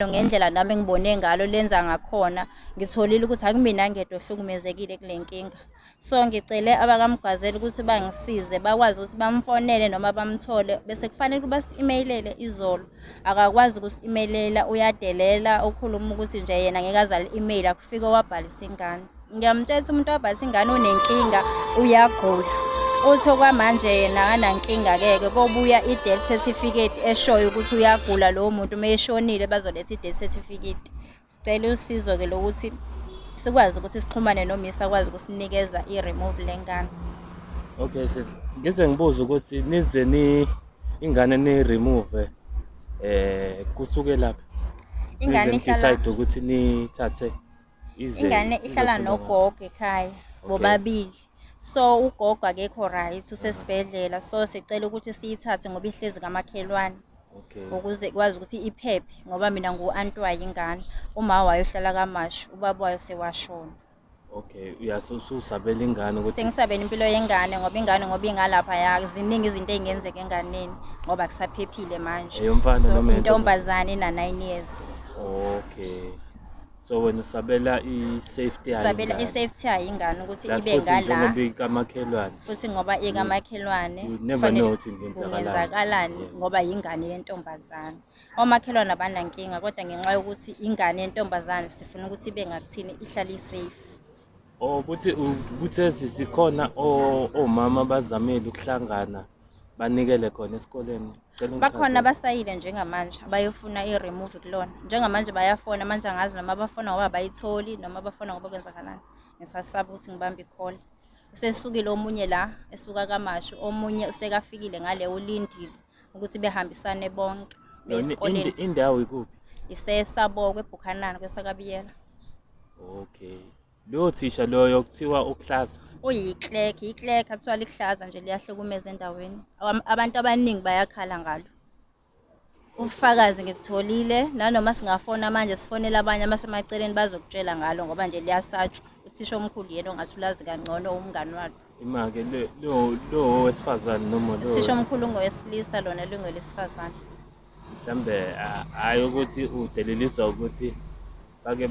ngendlela nami engibone ngalo lenza ngakhona ngitholile ukuthi akumina ngedwa ohlukumezekile kule nkinga. So ngicele abakaMgwazela ukuthi bangisize bakwazi ukuthi bamfonele noma bamthole bese kufanele basi-emailele izolo. Akakwazi ukusi-emailela uyadelela ukhuluma ukuthi nje yena ngeke azale i-email akufike wabhalisa ingane. Ngiyamtshela ukuthi umuntu wabhalisa ingane unenkinga uyagula. Uthi okwamanje yena anankinga keke kobuya i-death certificate eshoyo ukuthi uyagula lowo muntu mayeshonile bazoletha i-death certificate. Sicela usizo ke lokuthi sikwazi ukuthi sixhumane nomisa akwazi ukusinikeza i-remove lengane. Okay sis, ngize ngibuza ukuthi nize ingane ni-remove kusuke lapha. Ingane ihlala decide ukuthi nithathe ingane ihlala nogogo ekhaya bobabili. So ugogo akekho right usesibhedlela so sicela ukuthi siyithathe ngoba ihlezi kamakhelwane. Okay. Ukuze kwazi ukuthi iphephe ngoba mina ngu-aunt wayo ingane. Uma wayo uhlala kaMashu, ubaba wayo sewashona. Okay, ususabela ingane ukuthi Sengisabela impilo yengane ngoba ingane ngoba ingalapha ya ziningi izinto ezingenzeka enganeni ngoba kusaphephile manje. Eyomfana noma intombazane ina 9 years. Okay. So wena usabela i-safety yayo. Sabela i-safety yayo ingane ukuthi That's ibe ngala. Ngoba ikamakhelwane. Futhi ngoba ikamakhelwane. You never know ukuthi kungenzakalani ngoba yingane yentombazane. Omakhelwane abanankinga kodwa ngenxa yokuthi ingane yentombazane sifuna ukuthi ibe ngakuthini ihlale safe. Ukuthi sikhona omama bazamile ukuhlangana banikele khona esikoleni. Bakhona abasayile njengamanje bayofuna i-remove kulona. Njengamanje bayafona manje angazi noma bafona ngoba bayitholi noma bafona ngoba kwenzakalani. Ngisasaba ukuthi ngibambe i-call. Usesukile omunye la esuka kaMashu omunye usekafikile ngale ulindile ukuthi behambisane bonke besikoleni. Indawo ikuphi? Isesabokwe eBuchanan kwesakabiyela. Okay. Lo thisha loyo kuthiwa uKhlaza. Uyiclerk, iclerk athiwa lihlaza nje liyahlukumeza endaweni. Abantu abaningi bayakhala ngalo. Ufakazi ngibutholile nanoma singafona manje sifonela abanye abasemaceleni bazokutshela ngalo ngoba nje liyasatshwa. Uthisha omkhulu yena ongathulazi kangcono umngani wakhe. Imake lo wesifazane noma lo. Uthisha omkhulu ngowesilisa lona lungolesifazane. Mhlambe hayi ukuthi udeleliswa ukuthi bake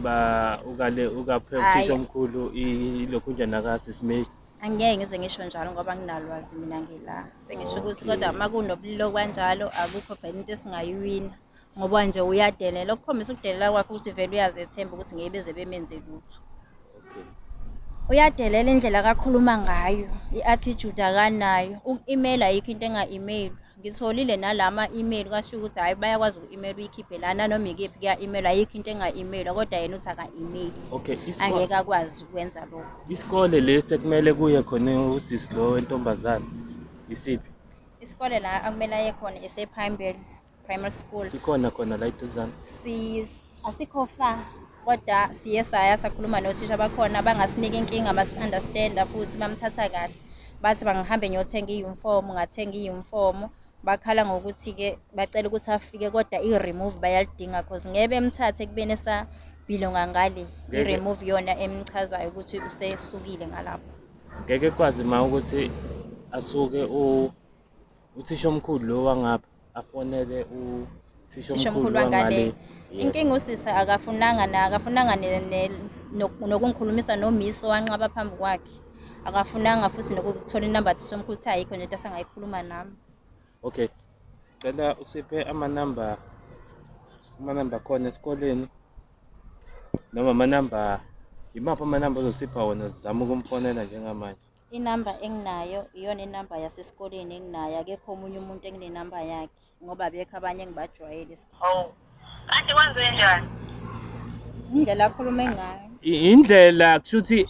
ukaphe uthisha omkhulu ilokhu nje nakasisime. Angeke ngize ngisho njalo ngoba nginalwazi mina ngila. Sengisho ukuthi kodwa makunobulilo kanjalo akukho vele into esingayiwina ngoba nje uyadelela ukukhombisa ukudelela kwakhe ukuthi vele uyazethemba ukuthi ngeke beze bemenze lutho. Okay. Uyadelela indlela akakhuluma ngayo, i-attitude akanayo. Uku-email ayikho into enga-email. Ngitholile nalama email kasho ukuthi hayi bayakwazi uku-email uyikhiphe lana noma ikephi kuya-email ayikho into enga-email kodwa yena uthi aka-email. Okay, angeke akwazi ukwenza lokho. Isikole lesi kumele kuye khona usisi lo wentombazane isiphi? Isikole la akumele aye khona primary school. Sikhona khona la eduzane. Asikho far kodwa siye saya sakhuluma nothisha bakhona bangasinika inkinga basi-understanda futhi bamthatha kahle. Bathi bangihambe ngiyothenga i-uniform ngathenga i-uniform. Bakhala ngokuthi-ke bacela ukuthi afike kodwa i-remove bayalidinga cause ngeke bemthathe kubene sabhilonga ngale. I-remove yona emchazayo ukuthi usesukile ngalapho. Ngeke kwazi ma ukuthi asuke uthisha omkhulu lo wangapha afonele uthisha omkhulu wangale. Inkinga usisa akafunanga nokungikhulumisa nomisi wanqaba phambi kwakhe. Akafunanga futhi nokuthola inamba thisha omkhulu ukuthi ayikho nje asangayikhuluma nami. Okay. Sicela usiphe amanamba khona esikoleni noma imaphi amanamba ozosipha wona sizama ukumfonela njengamanje. Inamba enginayo iyona inamba yasesikoleni enginayo akekho omunye umuntu enginenamba yakhe ngoba bekho abanye engibajwayele. Kanti kwenze njani? Indlela akhuluma ngayo. Indlela kushuthi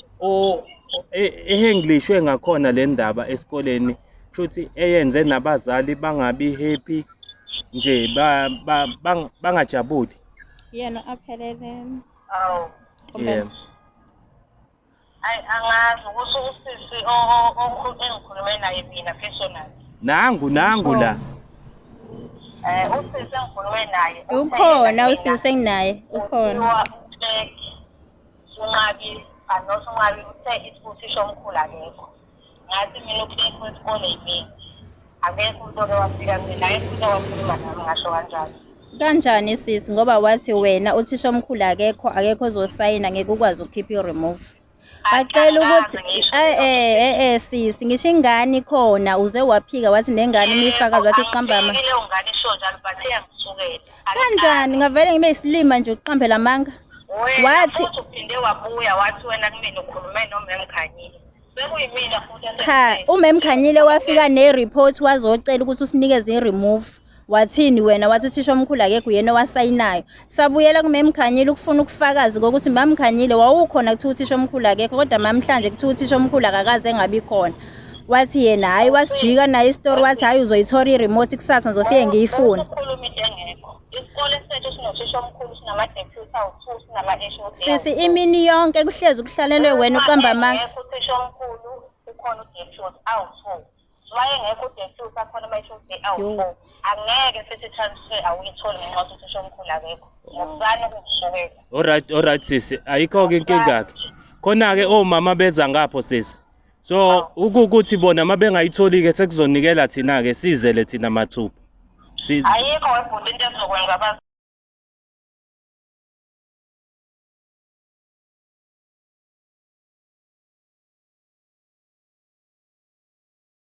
e-English engakhona le ndaba esikoleni kushuthi eyenze nabazali bangabi happy nje bangajabuli. Yena aphelele. Yeah. Angazi ukuthi usisi engikhulume naye mina personally. Nangu la. Usisi engikhulume naye. Ukhona usisi enginaye, ukhona. Ungabi uthe isithisha omkhulu akekho. Ngathi mina ukufika kwesikole yimi. Akekho umuntu owafika mina, akekho umuntu owakhuluma nami ngasho kanjalo. Kanjani sisi ngoba wathi wena uthisha omkhulu akekho ozosayina ngeke ukwazi ukukhipha i-remove. Bacela ukuthi sisi ngisho ingane khona uze waphika wathi nengane imifakazi wathi qambama. Leyo ngane isho njalo but iyangithukela. Kanjani ngavele ngibe isilima nje uqambela amanga. Wathi uphinde wabuya wathi wena kumina ukhulume noMemkhanyile. Sekuyimina futhi cha uMemkhanyile wafika ne-report wazocela ukuthi usinikeze i-remove. Wathini wena wathi uthisha omkhulu akekho uyena wasayinayo. Sabuyela kuMemkhanyile ukufuna ukufakazi ngokuthi Mamkhanyile wawukhona kuthiwa uthisha omkhulu akekho kodwa namhlanje kuthiwa uthisha omkhulu akakaze engabi khona. Wathi yena hayi wasijika nayo istory wathi hayi uzoyithola i-remote kusasa ngizofike ngiyifuna. Ukhuluma into engekho. Isikole sethu sinothisha omkhulu sinama-deputy awu-2 sinama-HOD. Sisi imini yonke kuhlezi kuhlalelwe wena uqamba amanga. Uthisha omkhulu ukhona u-deputy awu-2. Wayengekho u-deputy akhona ama-HOD awu-4. Angeke sithi transfer awuyitholi ngenxa yokuthi uthisha omkhulu akekho. Ngokuzana ukukusukela. Alright sisi, ayikho-ke inkinga-ke. Khona-ke omama beza ngapho sisi. So ukuthi bona mabengayitholi-ke sekuzonikela thina-ke sizele thina mathupha. Ayikho webhuti into ezokwenza